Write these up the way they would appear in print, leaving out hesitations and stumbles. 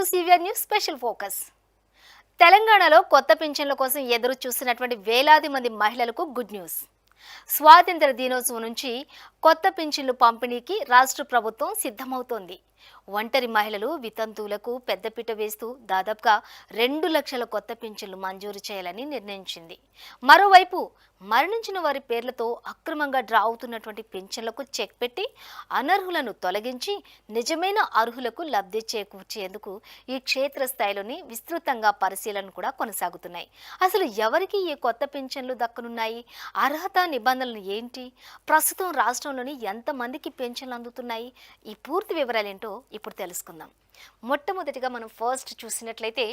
CVR news special focus. తెలంగాణలో కొత్త పింఛన్ల కోసం ఎదురు చూస్తున్నటువంటి వేలాది మంది మహిళలకు గుడ్ న్యూస్. స్వాతంత్ర దినోత్సవం నుంచి కొత్త పింఛన్లు పంపిణీకి రాష్ట్ర ప్రభుత్వం సిద్ధమవుతోంది. ఒంటరి మహిళలు, వితంతువులకు పెద్దపీట వేస్తూ దాదాపుగా 2 లక్షల కొత్త పింఛన్లు మంజూరు చేయాలని నిర్ణయించింది. మరోవైపు మరణించిన వారి పేర్లతో అక్రమంగా డ్రా అవుతున్నటువంటి పింఛన్లకు చెక్ పెట్టి అనర్హులను తొలగించి నిజమైన అర్హులకు లబ్ధి చేకూర్చేందుకు ఈ క్షేత్రస్థాయిలోని విస్తృతంగా పరిశీలన కూడా కొనసాగుతున్నాయి. అసలు ఎవరికి ఈ కొత్త పింఛన్లు దక్కనున్నాయి? అర్హత నిబంధనలు ఏంటి? ప్రస్తుతం రాష్ట్రంలోని ఎంతమందికి పింఛన్లు అందుతున్నాయి? ఈ పూర్తి వివరాలు ఏంటో ఇప్పుడు తెలుసుకుందాం. మొట్టమొదటిగా మనం ఫస్ట్ చూసినట్లయితే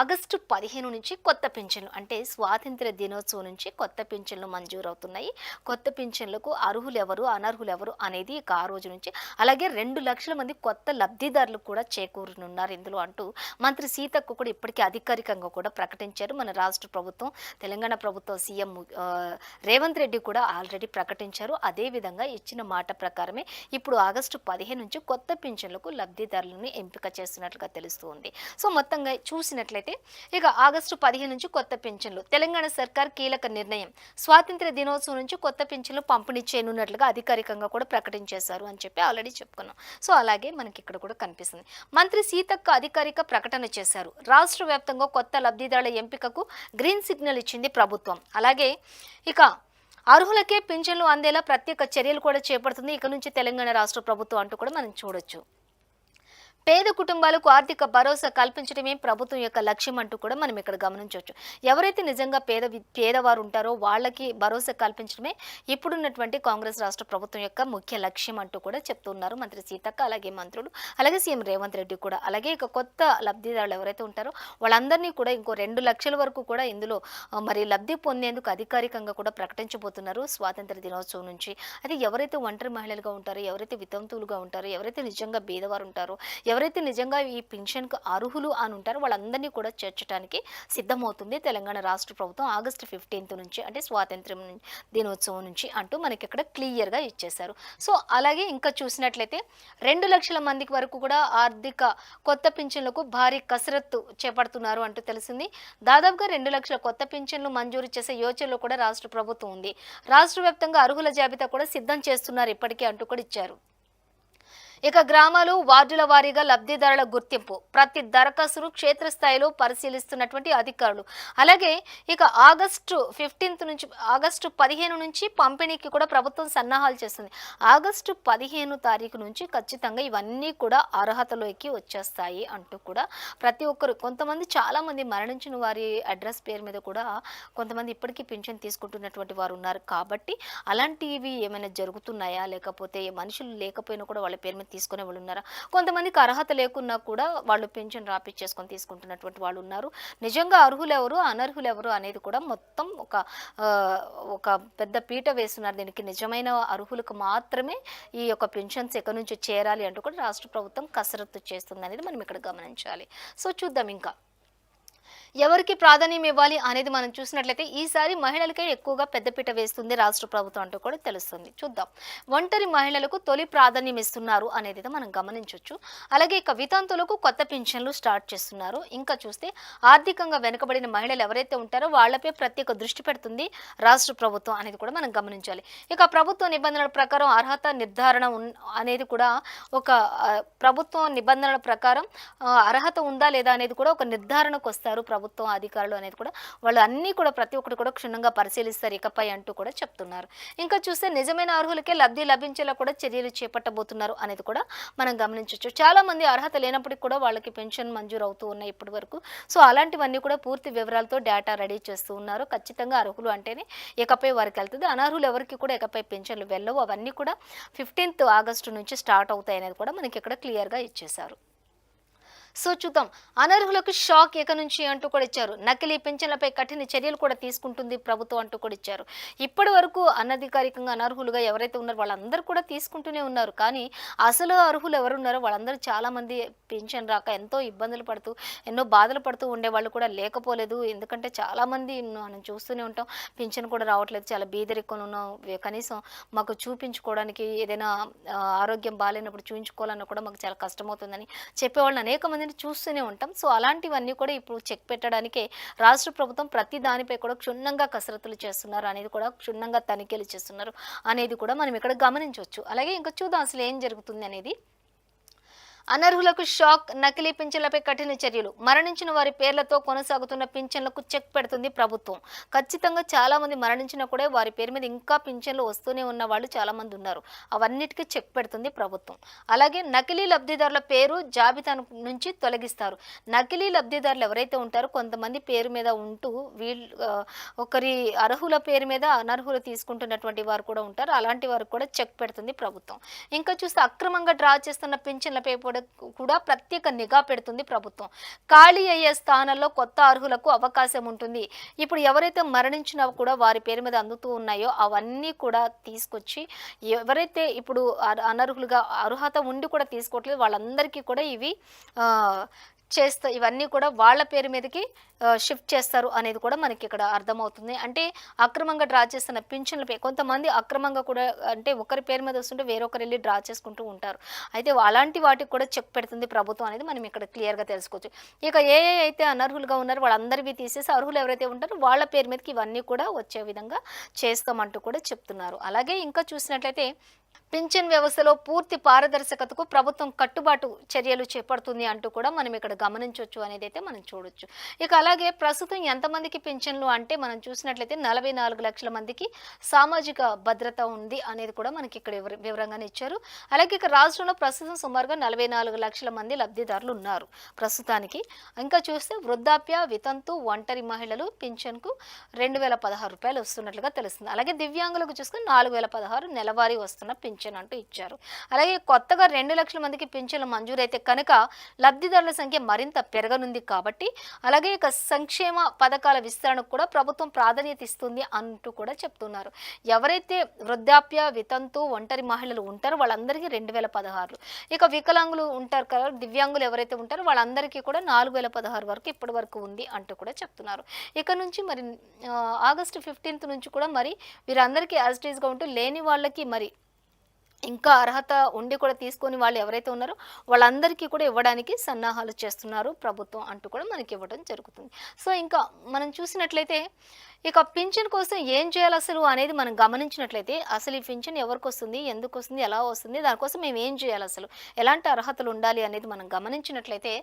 ఆగస్టు 15 నుంచి కొత్త పింఛన్లు, అంటే స్వాతంత్ర దినోత్సవం నుంచి కొత్త పింఛన్లు మంజూరవుతున్నాయి. కొత్త పింఛన్లకు అర్హులు ఎవరు, అనర్హులు ఎవరు అనేది ఇక ఆ రోజు నుంచి, అలాగే 2 లక్షల మంది కొత్త లబ్ధిదారులు కూడా చేకూరనున్నారు ఇందులో అంటూ మంత్రి సీతక్క కూడా ఇప్పటికీ అధికారికంగా కూడా ప్రకటించారు. మన రాష్ట్ర ప్రభుత్వం, తెలంగాణ ప్రభుత్వం సీఎం రేవంత్ రెడ్డి కూడా ఆల్రెడీ ప్రకటించారు. అదేవిధంగా ఇచ్చిన మాట ప్రకారమే ఇప్పుడు ఆగస్టు 15 నుంచి కొత్త పింఛన్లకు లబ్ధిదారులను ఎంపిక చేస్తున్నట్లుగా తెలుస్తుంది. సో మొత్తంగా చూసినట్లయితే ఇక ఆగస్టు 15 నుంచి కొత్త పింఛన్లు, తెలంగాణ సర్కార్ కీలక నిర్ణయం. స్వాతంత్ర దినోత్సవం నుంచి కొత్త పింఛన్లు పంపిణీ చేయనున్నట్లుగా అధికారికంగా కూడా ప్రకటించేశారు అని చెప్పి ఆల్రెడీ చెప్పుకున్నాం. సో అలాగే మనకి ఇక్కడ కూడా కనిపిస్తుంది. మంత్రి సీతక్క అధికారిక ప్రకటన చేశారు. రాష్ట్ర వ్యాప్తంగా కొత్త లబ్ధిదారుల ఎంపికకు గ్రీన్ సిగ్నల్ ఇచ్చింది ప్రభుత్వం. అలాగే ఇక అర్హులకే పింఛన్లు అందేలా ప్రత్యేక చర్యలు కూడా చేపడుతుంది ఇక నుంచి తెలంగాణ రాష్ట్ర ప్రభుత్వం అంటూ కూడా మనం చూడొచ్చు. పేద కుటుంబాలకు ఆర్థిక భరోసా కల్పించడమే ప్రభుత్వం యొక్క లక్ష్యం అంటూ కూడా మనం ఇక్కడ గమనించవచ్చు. ఎవరైతే నిజంగా పేదవారు ఉంటారో వాళ్ళకి భరోసా కల్పించడమే ఇప్పుడున్నటువంటి కాంగ్రెస్ రాష్ట్ర ప్రభుత్వం యొక్క ముఖ్య లక్ష్యం అంటూ కూడా చెప్తున్నారు మంత్రి సీతక్క, అలాగే మంత్రులు, అలాగే సీఎం రేవంత్ రెడ్డి కూడా. అలాగే ఇక కొత్త లబ్ధిదారులు ఎవరైతే ఉంటారో వాళ్ళందరినీ కూడా ఇంకో 2 లక్షల వరకు కూడా ఇందులో మరి లబ్ధి పొందేందుకు అధికారికంగా కూడా ప్రకటించబోతున్నారు స్వాతంత్ర దినోత్సవం నుంచి. అది ఎవరైతే ఒంటరి మహిళలుగా ఉంటారో, ఎవరైతే వితంతువులుగా ఉంటారో, ఎవరైతే నిజంగా బీదవారు ఉంటారో, ఎవరైతే నిజంగా ఈ పెన్షన్కు అర్హులు అని ఉంటారో వాళ్ళందరినీ కూడా చేర్చడానికి సిద్ధమవుతుంది తెలంగాణ రాష్ట్ర ప్రభుత్వం ఆగస్టు 15 నుంచి, అంటే స్వాతంత్ర్యం దినోత్సవం నుంచి అంటూ మనకి ఇక్కడ క్లియర్గా ఇచ్చేశారు. సో అలాగే ఇంకా చూసినట్లయితే 2 లక్షల మందికి వరకు కూడా ఆర్థిక కొత్త పింఛన్లకు భారీ కసరత్తు చేపడుతున్నారు అంటూ తెలిసింది. దాదాపుగా 2 లక్షల కొత్త పింఛన్లు మంజూరు చేసే యోచనలో కూడా రాష్ట్ర ప్రభుత్వం ఉంది. రాష్ట్ర వ్యాప్తంగా అర్హుల జాబితా కూడా సిద్ధం చేస్తున్నారు ఇప్పటికే అంటూ కూడా ఇచ్చారు. ఇక గ్రామాలు, వార్డుల వారీగా లబ్ధిదారుల గుర్తింపు, ప్రతి దరఖాస్తును క్షేత్రస్థాయిలో పరిశీలిస్తున్నటువంటి అధికారులు. అలాగే ఇక ఆగస్టు 15 నుంచి పంపిణీకి కూడా ప్రభుత్వం సన్నాహాలు చేస్తుంది. ఆగస్టు 15 తారీఖు నుంచి ఖచ్చితంగా ఇవన్నీ కూడా అర్హతలోకి వచ్చేస్తాయి అంటూ కూడా ప్రతి ఒక్కరు, కొంతమంది చాలామంది మరణించిన వారి అడ్రస్ పేరు మీద కూడా కొంతమంది ఇప్పటికీ పింఛన్ తీసుకుంటున్నటువంటి వారు ఉన్నారు. కాబట్టి అలాంటివి ఏమైనా జరుగుతున్నాయా, లేకపోతే మనుషులు లేకపోయినా కూడా వాళ్ళ పేరు మీద తీసుకునే వాళ్ళు ఉన్నారా? కొంతమందికి అర్హత లేకున్నా కూడా వాళ్ళు పెన్షన్ రాపిచ్చేసుకొని తీసుకుంటున్నటువంటి వాళ్ళు ఉన్నారు. నిజంగా అర్హులు ఎవరు, అనర్హులు ఎవరు అనేది కూడా మొత్తం ఒక పెద్ద పీట వేస్తున్నారు. దీనికి నిజమైన అర్హులకు మాత్రమే ఈ యొక్క పెన్షన్స్ ఎక్కడి నుంచి చేరాలి అంటూ కూడా రాష్ట్ర ప్రభుత్వం కసరత్తు చేస్తుంది అనేది మనం ఇక్కడ గమనించాలి. సో చూద్దాం ఇంకా ఎవరికి ప్రాధాన్యం ఇవ్వాలి అనేది మనం చూసినట్లయితే ఈసారి మహిళలకే ఎక్కువగా పెద్దపీట వేస్తుంది రాష్ట్ర ప్రభుత్వం అంటూ కూడా తెలుస్తుంది. చూద్దాం. ఒంటరి మహిళలకు తొలి ప్రాధాన్యం ఇస్తున్నారు అనేది మనం గమనించవచ్చు. అలాగే ఇక వితంతులకు కొత్త పింఛన్లు స్టార్ట్ చేస్తున్నారు. ఇంకా చూస్తే ఆర్థికంగా వెనుకబడిన మహిళలు ఎవరైతే ఉంటారో వాళ్ళపై ప్రత్యేక దృష్టి పెడుతుంది రాష్ట్ర ప్రభుత్వం అనేది కూడా మనం గమనించాలి. ఇక ప్రభుత్వ నిబంధనల ప్రకారం అర్హత నిర్ధారణ అనేది కూడా ఒక ప్రభుత్వ నిబంధనల ప్రకారం అర్హత ఉందా లేదా అనేది కూడా ఒక నిర్ధారణకు వస్తారు ప్రభుత్వం అధికారులు అనేది కూడా. వాళ్ళు అన్నీ కూడా ప్రతి ఒక్కటి కూడా క్షుణ్ణంగా పరిశీలిస్తారు ఇకపై అంటూ కూడా చెప్తున్నారు. ఇంకా చూస్తే నిజమైన అర్హులకే లబ్ధి లభించేలా కూడా చర్యలు చేపట్టబోతున్నారు అనేది కూడా మనం గమనించవచ్చు. చాలా మంది అర్హత లేనప్పటికీ కూడా వాళ్ళకి పెన్షన్ మంజూరు అవుతూ ఉన్నాయి ఇప్పటి వరకు. సో అలాంటివన్నీ కూడా పూర్తి వివరాలతో డేటా రెడీ చేస్తూ ఉన్నారు. ఖచ్చితంగా అర్హులు అంటేనే ఇకపై వారికి వెళ్తుంది, అనర్హులు ఎవరికి కూడా ఇకపై పెన్షన్లు వెళ్ళవు. అవన్నీ కూడా 15 ఆగస్టు నుంచి స్టార్ట్ అవుతాయి అనేది కూడా మనకి ఇక్కడ క్లియర్గా ఇచ్చేశారు. సో చూద్దాం. అనర్హులకు షాక్ ఎక నుంచి అంటూ కూడా ఇచ్చారు. నకిలీ పింఛన్లపై కఠిన చర్యలు కూడా తీసుకుంటుంది ప్రభుత్వం అంటూ కూడా ఇచ్చారు. ఇప్పటి వరకు అనధికారికంగా అనర్హులుగా ఎవరైతే ఉన్నారో వాళ్ళందరూ కూడా తీసుకుంటూనే ఉన్నారు. కానీ అసలు అర్హులు ఎవరున్నారో వాళ్ళందరూ చాలామంది పెన్షన్ రాక ఎంతో ఇబ్బందులు పడుతూ, ఎన్నో బాధలు పడుతూ ఉండేవాళ్ళు కూడా లేకపోలేదు. ఎందుకంటే చాలామంది మనం చూస్తూనే ఉంటాం, పింఛన్ కూడా రావట్లేదు, చాలా బీదరికం ఉన్నాం, కనీసం మాకు చూపించుకోవడానికి ఏదైనా ఆరోగ్యం బాగాలేనప్పుడు చూపించుకోవాలన్నా కూడా మాకు చాలా కష్టమవుతుందని చెప్పేవాళ్ళని అనేక మందిని అనేది చూస్తూనే ఉంటాం. సో, అలాంటివన్నీ కూడా ఇప్పుడు చెక్ పెట్టడానికే రాష్ట్ర ప్రభుత్వం ప్రతి దానిపై కూడా క్షుణ్ణంగా కసరత్తులు చేస్తున్నారు అనేది కూడా క్షుణ్ణంగా తనిఖీలు చేస్తున్నారు అనేది కూడా మనం ఇక్కడ గమనించవచ్చు. అలాగే ఇంకా చూద్దాం అసలు ఏం జరుగుతుంది అనేది. అనర్హులకు షాక్, నకిలీ పింఛన్లపై కఠిన చర్యలు. మరణించిన వారి పేర్లతో కొనసాగుతున్న పింఛన్లకు చెక్ పెడుతుంది ప్రభుత్వం. ఖచ్చితంగా చాలా మంది మరణించినా కూడా వారి పేరు మీద ఇంకా పింఛన్లు వస్తూనే ఉన్న వాళ్ళు చాలా మంది ఉన్నారు. అవన్నిటికీ చెక్ పెడుతుంది ప్రభుత్వం. అలాగే నకిలీ లబ్ధిదారుల పేరు జాబితా నుంచి తొలగిస్తారు. నకిలీ లబ్ధిదారులు ఎవరైతే ఉంటారో కొంతమంది పేరు మీద ఉంటూ ఒకరి అర్హుల పేరు మీద అనర్హులు తీసుకుంటున్నటువంటి వారు కూడా ఉంటారు. అలాంటి వారు కూడా చెక్ పెడుతుంది ప్రభుత్వం. ఇంకా చూస్తే అక్రమంగా డ్రా చేస్తున్న పింఛన్లపై కూడా ప్రత్యేక నిఘా పెడుతుంది ప్రభుత్వం. ఖాళీ అయ్యే స్థానాల్లో కొత్త అర్హులకు అవకాశం ఉంటుంది. ఇప్పుడు ఎవరైతే మరణించినా కూడా వారి పేరు మీద అందుతూ ఉన్నాయో అవన్నీ కూడా తీసుకొచ్చి ఎవరైతే ఇప్పుడు అనర్హులుగా అర్హత ఉండి కూడా తీసుకోవట్లేదు వాళ్ళందరికీ కూడా ఇవి ఇవన్నీ కూడా వాళ్ళ పేరు మీదకి షిఫ్ట్ చేస్తారు అనేది కూడా మనకి ఇక్కడ అర్థమవుతుంది. అంటే అక్రమంగా డ్రా చేస్తున్న పింఛన్లపై కొంతమంది అక్రమంగా కూడా అంటే ఒకరి పేరు మీద వస్తుంటే వేరొకరు వెళ్ళి డ్రా చేసుకుంటూ ఉంటారు. అయితే అలాంటి వాటికి కూడా చెక్ పెడుతుంది ప్రభుత్వం అనేది మనం ఇక్కడ క్లియర్గా తెలుసుకోవచ్చు. ఇక అయితే అనర్హులుగా ఉన్నారో వాళ్ళందరివి తీసేసి అర్హులు ఎవరైతే ఉంటారో వాళ్ళ పేరు మీదకి ఇవన్నీ కూడా వచ్చే విధంగా చేస్తామంటూ కూడా చెప్తున్నారు. అలాగే ఇంకా చూసినట్లయితే పింఛన్ వ్యవస్థలో పూర్తి పారదర్శకతకు ప్రభుత్వం కట్టుబాటు చర్యలు చేపడుతుంది అంటూ కూడా మనం ఇక్కడ గమనించవచ్చు అనేది అయితే మనం చూడొచ్చు. ఇక అలాగే ప్రస్తుతం ఎంతమందికి పింఛన్లు అంటే మనం చూసినట్లయితే 44 లక్షల మందికి సామాజిక భద్రత ఉంది అనేది కూడా మనకి ఇక్కడ వివరంగానే ఇచ్చారు. అలాగే ఇక రాష్ట్రంలో ప్రస్తుతం సుమారుగా 44 లక్షల మంది లబ్ధిదారులు ఉన్నారు ప్రస్తుతానికి. ఇంకా చూస్తే వృద్ధాప్య, వితంతు, ఒంటరి మహిళలు పింఛన్కు 2016 రూపాయలు వస్తున్నట్లుగా తెలుస్తుంది. అలాగే దివ్యాంగులకు చూస్తే 4016 నెలవారీ వస్తున్న పింఛన్ అంటూ ఇచ్చారు. అలాగే కొత్తగా 2 లక్షల మందికి పింఛన్లు మంజూరైతే కనుక లబ్ధిదారుల సంఖ్య మరింత పెరగనుంది కాబట్టి అలాగే ఇక సంక్షేమ పథకాల విస్తరణకు కూడా ప్రభుత్వం ప్రాధాన్యత ఇస్తుంది అంటూ కూడా చెప్తున్నారు. ఎవరైతే వృద్ధాప్య, వితంతు, ఒంటరి మహిళలు ఉంటారో వాళ్ళందరికీ 2016, ఇక వికలాంగులు ఉంటారు కదా, దివ్యాంగులు ఎవరైతే ఉంటారో వాళ్ళందరికీ కూడా 4016 వరకు ఇప్పటి వరకు ఉంది అంటూ కూడా చెప్తున్నారు. ఇక నుంచి మరి ఆగస్టు 15 నుంచి కూడా మరి వీరందరికీ యాజ్ ఇట్ ఈస్గా ఉంటూ లేని వాళ్ళకి మరి ఇంకా అర్హత ఉండి కూడా తీసుకొని వాళ్ళు ఎవరైతే ఉన్నారో వాళ్ళందరికీ కూడా ఇవ్వడానికి సన్నాహాలు చేస్తున్నారు ప్రభుత్వం అంటూ కూడా మనకి ఇవ్వడం జరుగుతుంది. సో ఇంకా మనం చూసినట్లయితే ఇక పింఛన్ కోసం ఏం చేయాలి అసలు అనేది మనం గమనించినట్లయితే అసలు ఈ పింఛన్ ఎవరికి వస్తుంది, ఎందుకు వస్తుంది, ఎలా వస్తుంది, దానికోసం మేము ఏం చేయాలి, అసలు ఎలాంటి అర్హతలు ఉండాలి అనేది మనం గమనించినట్లయితే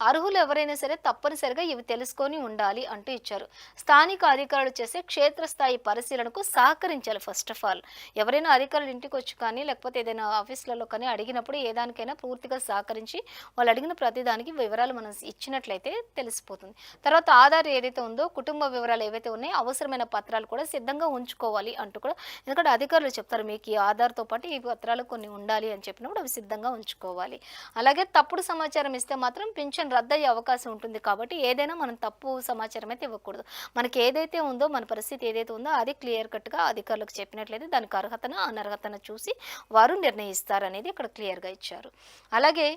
అర్హులు ఎవరైనా సరే తప్పనిసరిగా ఇవి తెలుసుకొని ఉండాలి అంటూ ఇచ్చారు. స్థానిక అధికారులు చేసే క్షేత్రస్థాయి పరిశీలనకు సహకరించాలి. ఫస్ట్ ఆఫ్ ఆల్ ఎవరైనా అధికారులు ఇంటికి వచ్చి కానీ లేకపోతే ఏదైనా ఆఫీసులలో కానీ అడిగినప్పుడు ఏ దానికైనా పూర్తిగా సహకరించి వాళ్ళు అడిగిన ప్రతిదానికి వివరాలు మనం ఇచ్చినట్లయితే తెలిసిపోతుంది. తర్వాత ఆధార్ ఏదైతే ఉందో కుటుంబ వివరాలు ఏవైతే ఉన్నాయో అవసరమైన పత్రాలు కూడా సిద్ధంగా ఉంచుకోవాలి అంటూ కూడా, ఎందుకంటే అధికారులు చెప్తారు మీకు ఈ ఆధార్తో పాటు ఈ పత్రాలు కొన్ని ఉండాలి అని చెప్పినప్పుడు అవి సిద్ధంగా ఉంచుకోవాలి. అలాగే తప్పుడు సమాచారం ఇస్తే మాత్రం పింఛన్ రద్దయ్యే అవకాశం ఉంటుంది కాబట్టి ఏదైనా మనం తప్పు సమాచారం అయితే ఇవ్వకూడదు. మనకి ఏదైతే ఉందో మన పరిస్థితి ఏదైతే ఉందో అది క్లియర్ కట్గా అధికారులకు చెప్పినట్లయితే దానికి అర్హతను అనర్హతను చూసి వారు నిర్ణయిస్తారనేది ఇక్కడ క్లియర్గా ఇచ్చారు. అలాగే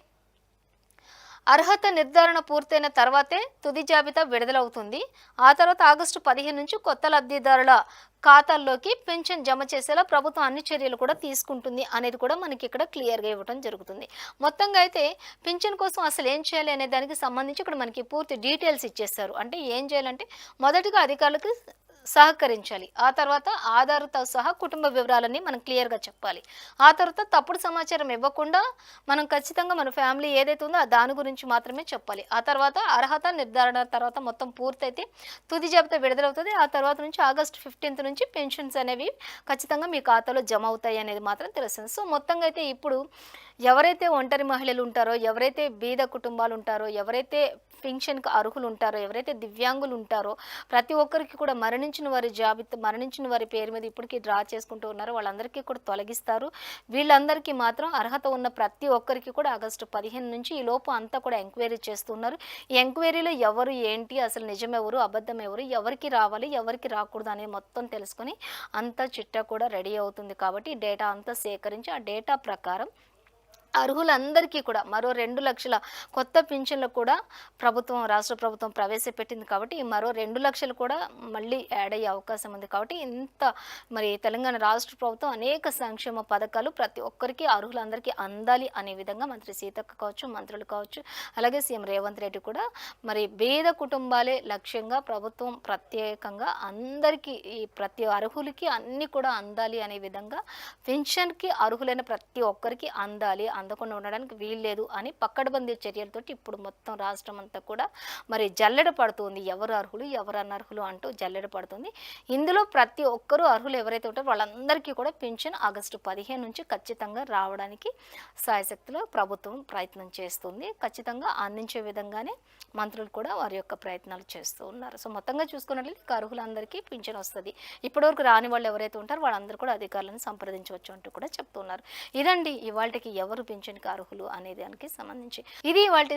అర్హత నిర్ధారణ పూర్తయిన తర్వాతే తుది జాబితా విడుదలవుతుంది. ఆ తర్వాత ఆగస్టు 15 నుంచి కొత్త లబ్ధిదారుల ఖాతాల్లోకి పెన్షన్ జమ చేసేలా ప్రభుత్వం అన్ని చర్యలు కూడా తీసుకుంటుంది అనేది కూడా మనకి ఇక్కడ క్లియర్గా ఇవ్వడం జరుగుతుంది. మొత్తంగా అయితే పింఛన్ కోసం అసలు ఏం చేయాలి అనే దానికి సంబంధించి ఇక్కడ మనకి పూర్తి డీటెయిల్స్ ఇచ్చేస్తారు. అంటే ఏం చేయాలంటే మొదటిగా అధికారులకు సహకరించాలి. ఆ తర్వాత ఆధార్తో సహా కుటుంబ వివరాలన్నీ మనం క్లియర్గా చెప్పాలి. ఆ తర్వాత తప్పుడు సమాచారం ఇవ్వకుండా మనం ఖచ్చితంగా మన ఫ్యామిలీ ఏదైతే ఉందో దాని గురించి మాత్రమే చెప్పాలి. ఆ తర్వాత అర్హత నిర్ధారణ తర్వాత మొత్తం పూర్తయితే తుది జాబితా విడుదలవుతుంది. ఆ తర్వాత నుంచి ఆగస్టు 15 నుంచి పెన్షన్స్ అనేవి ఖచ్చితంగా మీ ఖాతాలో జమ అవుతాయి అనేది మాత్రం తెలుస్తుంది. సో మొత్తంగా అయితే ఇప్పుడు ఎవరైతే ఒంటరి మహిళలు ఉంటారో, ఎవరైతే బీద కుటుంబాలు ఉంటారో, ఎవరైతే పెన్షన్కి అర్హులు ఉంటారో, ఎవరైతే దివ్యాంగులు ఉంటారో ప్రతి ఒక్కరికి కూడా మరణించిన వారి పేరు మీద ఇప్పటికీ డ్రా చేసుకుంటూ ఉన్నారో వాళ్ళందరికీ కూడా తొలగిస్తారు. వీళ్ళందరికీ మాత్రం అర్హత ఉన్న ప్రతి ఒక్కరికి కూడా ఆగస్టు 15 నుంచి ఈ లోపు అంతా కూడా ఎంక్వైరీ చేస్తున్నారు. ఈ ఎంక్వైరీలో ఎవరు ఏంటి, అసలు నిజమెవరు, అబద్ధం ఎవరు, ఎవరికి రావాలి, ఎవరికి రాకూడదు అనేది మొత్తం తెలుసుకొని అంతా చిట్టా కూడా రెడీ అవుతుంది. కాబట్టి డేటా అంతా సేకరించి ఆ డేటా ప్రకారం అర్హులందరికీ కూడా మరో 2,00,000 కొత్త పింఛన్లు కూడా రాష్ట్ర ప్రభుత్వం ప్రవేశపెట్టింది కాబట్టి, ఈ మరో 2,00,000 కూడా మళ్ళీ యాడ్ అయ్యే అవకాశం ఉంది కాబట్టి, మరి తెలంగాణ రాష్ట్ర ప్రభుత్వం అనేక సంక్షేమ పథకాలు ప్రతి ఒక్కరికి అర్హులందరికీ అందాలి అనే విధంగా మంత్రి సీతక్క కావచ్చు, మంత్రులు కావచ్చు, అలాగే సీఎం రేవంత్ రెడ్డి కూడా మరి పేద కుటుంబాలే లక్ష్యంగా ప్రభుత్వం ప్రత్యేకంగా అందరికీ ఈ ప్రతి అర్హులకి అన్నీ కూడా అందాలి అనే విధంగా పెన్షన్‌కి అర్హులైన ప్రతి ఒక్కరికి అందాలి. అందకుండా ఉండడానికి వీల్లేదు అని పక్కడబందీ చర్యలతోటి ఇప్పుడు మొత్తం రాష్ట్రం అంతా కూడా మరి జల్లెడ పడుతుంది. ఎవరు అర్హులు, ఎవరు అనర్హులు అంటూ జల్లెడ పడుతుంది. ఇందులో ప్రతి ఒక్కరు అర్హులు ఎవరైతే ఉంటారో వాళ్ళందరికీ కూడా పింఛన్ ఆగస్టు 15 నుంచి ఖచ్చితంగా రావడానికి శాయశక్తులో ప్రభుత్వం ప్రయత్నం చేస్తుంది. ఖచ్చితంగా అందించే విధంగానే మంత్రులు కూడా వారి యొక్క ప్రయత్నాలు చేస్తూ ఉన్నారు. సో మొత్తంగా చూసుకున్నట్లయితే అర్హులందరికీ పింఛన్ వస్తది. ఇప్పటివరకు రాని వాళ్ళు ఎవరైతే ఉంటారో వాళ్ళందరూ కూడా అధికారులను సంప్రదించవచ్చు అంటూ కూడా చెప్తున్నారు. ఇదండి ఇవాల్టికి ఎవరు పింఛన్‌కి అర్హులు అనే దానికి సంబంధించి. ఇది ఇవాల్టి